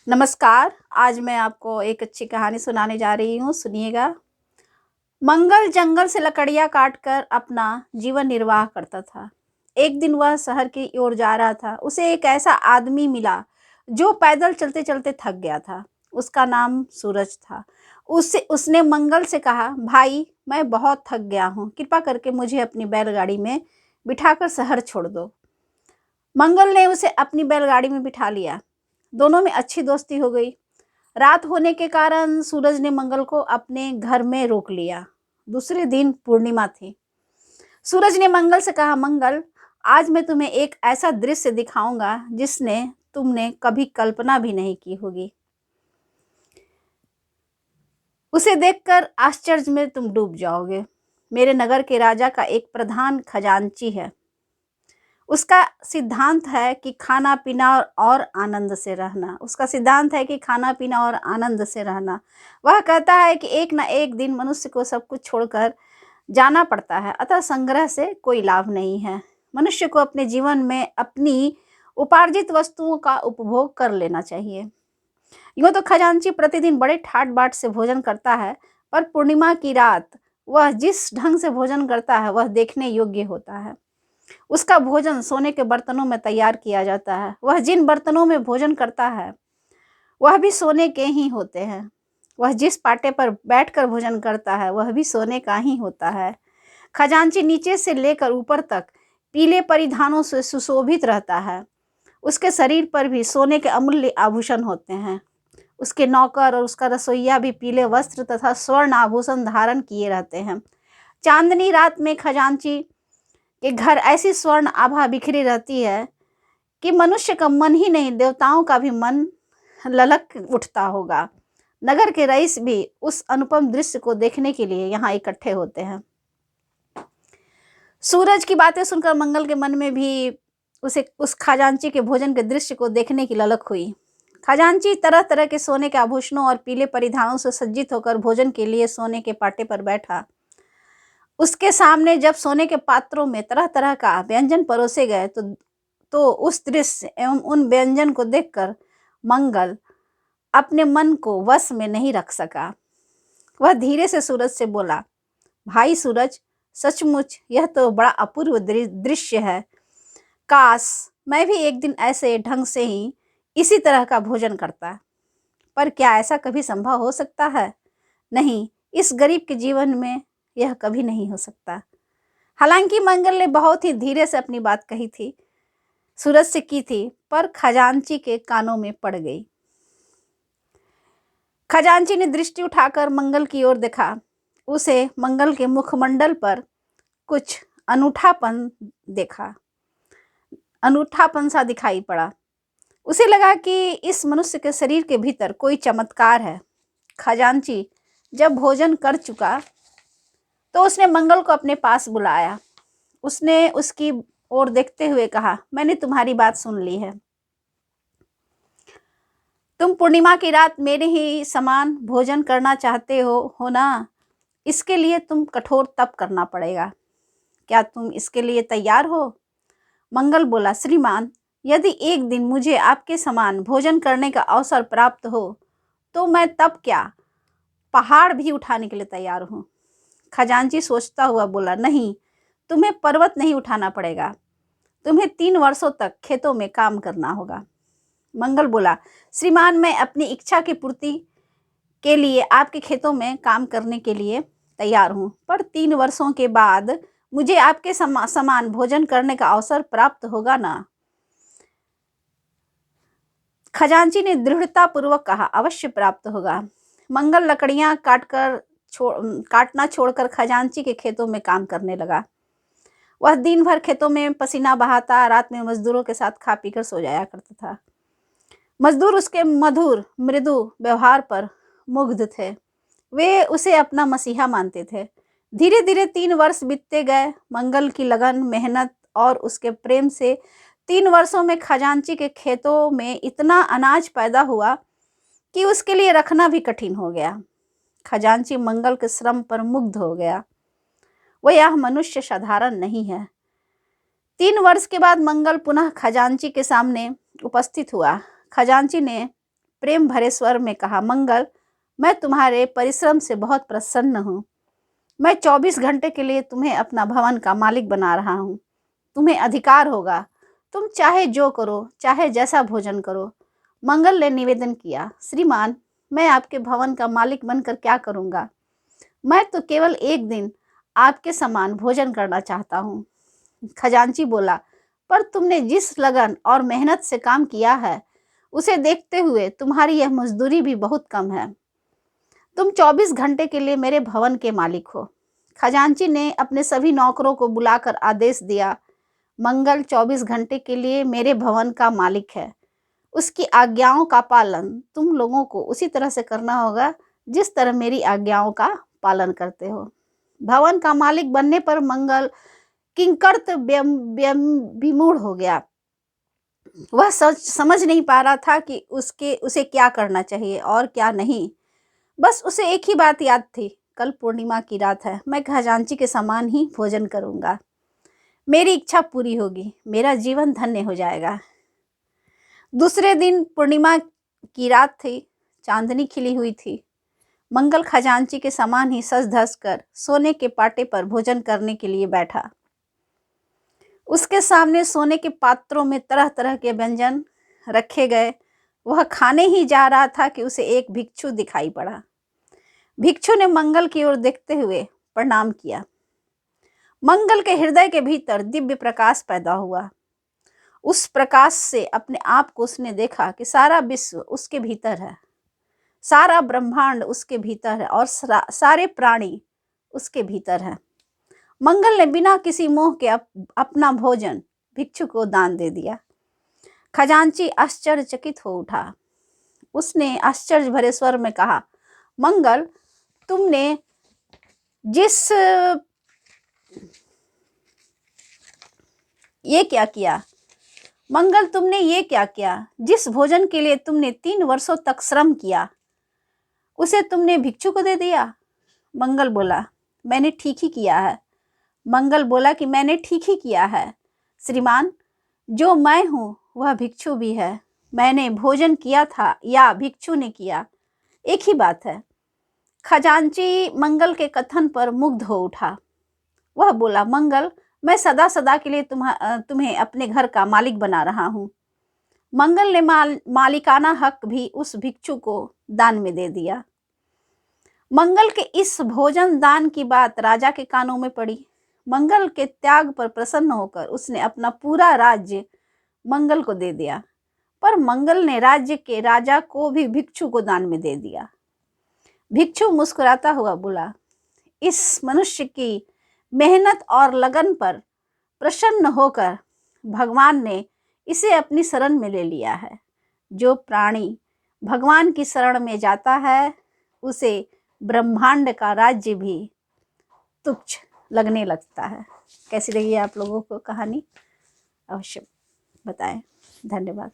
नमस्कार। आज मैं आपको एक अच्छी कहानी सुनाने जा रही हूँ, सुनिएगा। मंगल जंगल से लकड़ियाँ काटकर अपना जीवन निर्वाह करता था। एक दिन वह शहर की ओर जा रहा था। उसे एक ऐसा आदमी मिला जो पैदल चलते चलते थक गया था। उसका नाम सूरज था। उसने मंगल से कहा, भाई, मैं बहुत थक गया हूँ, कृपा करके मुझे अपनी बैलगाड़ी में बिठाकर शहर छोड़ दो। मंगल ने उसे अपनी बैलगाड़ी में बिठा लिया। दोनों में अच्छी दोस्ती हो गई। रात होने के कारण सूरज ने मंगल को अपने घर में रोक लिया। दूसरे दिन पूर्णिमा थी। सूरज ने मंगल से कहा, मंगल, आज मैं तुम्हें एक ऐसा दृश्य दिखाऊंगा जिसने तुमने कभी कल्पना भी नहीं की होगी। उसे देखकर आश्चर्य में तुम डूब जाओगे। मेरे नगर के राजा का एक प्रधान खजांची है। उसका सिद्धांत है कि खाना पीना और आनंद से रहना। वह कहता है कि एक न एक दिन मनुष्य को सब कुछ छोड़कर जाना पड़ता है, अतः संग्रह से कोई लाभ नहीं है। मनुष्य को अपने जीवन में अपनी उपार्जित वस्तुओं का उपभोग कर लेना चाहिए। यूँ तो खजांची प्रतिदिन बड़े ठाट बाट से भोजन करता है, पर पूर्णिमा की रात वह जिस ढंग से भोजन करता है वह देखने योग्य होता है। उसका भोजन सोने के बर्तनों में तैयार किया जाता है। वह जिन बर्तनों में भोजन करता है वह भी सोने के ही होते हैं। वह जिस पाटे पर बैठकर भोजन करता है वह भी सोने का ही होता है। खजांची नीचे से लेकर ऊपर तक पीले परिधानों से सुशोभित रहता है। उसके शरीर पर भी सोने के अमूल्य आभूषण होते हैं। उसके नौकर और उसका रसोइया भी पीले वस्त्र तथा स्वर्ण आभूषण धारण किए रहते हैं। चांदनी रात में खजांची के घर ऐसी स्वर्ण आभा बिखरी रहती है कि मनुष्य का मन ही नहीं, देवताओं का भी मन ललक उठता होगा। नगर के रईस भी उस अनुपम दृश्य को देखने के लिए यहाँ इकट्ठे होते हैं। सूरज की बातें सुनकर मंगल के मन में भी उसे उस खजांची के भोजन के दृश्य को देखने की ललक हुई। खजांची तरह तरह के सोने के आभूषणों और पीले परिधानों से सज्जित होकर भोजन के लिए सोने के पाटे पर बैठा। उसके सामने जब सोने के पात्रों में तरह तरह का व्यंजन परोसे गए तो उस दृश्य एवं उन व्यंजन को देखकर मंगल अपने मन को वश में नहीं रख सका। वह धीरे से सूरज से बोला, भाई सूरज, सचमुच यह तो बड़ा अपूर्व दृश्य है। काश मैं भी एक दिन ऐसे ढंग से ही इसी तरह का भोजन करता। पर क्या ऐसा कभी संभव हो सकता है? नहीं, इस गरीब के जीवन में यह कभी नहीं हो सकता। हालांकि मंगल ने बहुत ही धीरे से अपनी बात कही थी, सूरज से की थी, पर खजांची के कानों में पड़ गई। खजांची ने दृष्टि उठाकर मंगल की ओर देखा। उसे मंगल के मुखमंडल पर कुछ अनूठापन सा दिखाई पड़ा। उसे लगा कि इस मनुष्य के शरीर के भीतर कोई चमत्कार है। खजांची जब भोजन कर चुका तो उसने मंगल को अपने पास बुलाया। उसने उसकी ओर देखते हुए कहा, मैंने तुम्हारी बात सुन ली है। तुम पूर्णिमा की रात मेरे ही समान भोजन करना चाहते हो ना? इसके लिए तुम कठोर तप करना पड़ेगा। क्या तुम इसके लिए तैयार हो? मंगल बोला, श्रीमान, यदि एक दिन मुझे आपके समान भोजन करने का अवसर प्राप्त हो तो मैं तब क्या, पहाड़ भी उठाने के लिए तैयार हूँ। खजांची सोचता हुआ बोला, नहीं, तुम्हें पर्वत नहीं उठाना पड़ेगा। तुम्हें 3 वर्षों तक खेतों में काम करना होगा। मंगल बोला, श्रीमान, मैं अपनी इच्छा की पूर्ति के लिए आपके खेतों में काम करने के लिए तैयार हूँ, पर 3 वर्षों के बाद मुझे आपके समान भोजन करने का अवसर प्राप्त होगा ना? खजांची ने दृढ़ता पूर्वक कहा, अवश्य प्राप्त होगा। मंगल लकड़ियां काटना छोड़कर खजांची के खेतों में काम करने लगा। वह दिन भर खेतों में पसीना बहाता, रात में मजदूरों के साथ खा पीकर सो जाया करता था। मजदूर उसके मधुर मृदु व्यवहार पर मुग्ध थे। वे उसे अपना मसीहा मानते थे। धीरे धीरे 3 वर्ष बीतते गए। मंगल की लगन, मेहनत और उसके प्रेम से 3 वर्षों में खजांची के खेतों में इतना अनाज पैदा हुआ कि उसके लिए रखना भी कठिन हो गया। खजांची मंगल के श्रम पर मुग्ध हो गया। वह यह मनुष्य साधारण नहीं है। 3 वर्ष के बाद मंगल पुनः खजांची के सामने उपस्थित हुआ। खजांची ने प्रेम भरे स्वर में कहा, मंगल, मैं तुम्हारे परिश्रम से बहुत प्रसन्न हूँ। मैं 24 घंटे के लिए तुम्हें अपना भवन का मालिक बना रहा हूँ। तुम्हें अधिकार होगा, तुम चाहे जो करो, चाहे जैसा भोजन करो। मंगल ने निवेदन किया, श्रीमान, मैं आपके भवन का मालिक बनकर क्या करूँगा? मैं तो केवल एक दिन आपके समान भोजन करना चाहता हूँ। खजांची बोला, पर तुमने जिस लगन और मेहनत से काम किया है, उसे देखते हुए तुम्हारी यह मजदूरी भी बहुत कम है। तुम 24 घंटे के लिए मेरे भवन के मालिक हो। खजांची ने अपने सभी नौकरों को बुलाकर आदेश दिया, मंगल 24 घंटे के लिए मेरे भवन का मालिक है। उसकी आज्ञाओं का पालन तुम लोगों को उसी तरह से करना होगा जिस तरह मेरी आज्ञाओं का पालन करते हो। भवन का मालिक बनने पर मंगल किंकर्त विमूढ़ हो गया। वह समझ नहीं पा रहा था कि उसे क्या करना चाहिए और क्या नहीं। बस उसे एक ही बात याद थी, कल पूर्णिमा की रात है, मैं खजांची के समान ही भोजन करूंगा। मेरी इच्छा पूरी होगी, मेरा जीवन धन्य हो जाएगा। दूसरे दिन पूर्णिमा की रात थी, चांदनी खिली हुई थी। मंगल खजांची के समान ही सज धज कर सोने के पाटे पर भोजन करने के लिए बैठा। उसके सामने सोने के पात्रों में तरह तरह के व्यंजन रखे गए। वह खाने ही जा रहा था कि उसे एक भिक्षु दिखाई पड़ा। भिक्षु ने मंगल की ओर देखते हुए प्रणाम किया। मंगल के हृदय के भीतर दिव्य प्रकाश पैदा हुआ। उस प्रकाश से अपने आप को उसने देखा कि सारा विश्व उसके भीतर है, सारा ब्रह्मांड उसके भीतर है और सारे प्राणी उसके भीतर है। मंगल ने बिना किसी मोह के अपना भोजन भिक्षु को दान दे दिया। खजांची आश्चर्यचकित हो उठा। उसने आश्चर्य भरे स्वर में कहा, मंगल, तुमने ये क्या किया? मंगल, तुमने ये क्या किया? जिस भोजन के लिए तुमने 3 वर्षों तक श्रम किया, उसे तुमने भिक्षु को दे दिया। मंगल बोला, मैंने ठीक ही किया है। मंगल बोला कि मैंने ठीक ही किया है श्रीमान, जो मैं हूँ वह भिक्षु भी है। मैंने भोजन किया था या भिक्षु ने किया, एक ही बात है। खजांची मंगल के कथन पर मुग्ध हो उठा। वह बोला, मंगल, मैं सदा सदा के लिए तुम्हें अपने घर का मालिक बना रहा हूँ। मंगल ने मालिकाना हक भी उस भिक्षु को दान में दे दिया। मंगल के इस भोजन दान की बात राजा के कानों में पड़ी। मंगल के त्याग पर प्रसन्न होकर उसने अपना पूरा राज्य मंगल को दे दिया, पर मंगल ने राज्य के राजा को भी भिक्षु को दान में दे दिया। भिक्षु मुस्कुराता हुआ बोला, इस मनुष्य की मेहनत और लगन पर प्रसन्न होकर भगवान ने इसे अपनी शरण में ले लिया है। जो प्राणी भगवान की शरण में जाता है, उसे ब्रह्मांड का राज्य भी तुच्छ लगने लगता है। कैसी लगी आप लोगों को कहानी? अवश्य बताएं। धन्यवाद।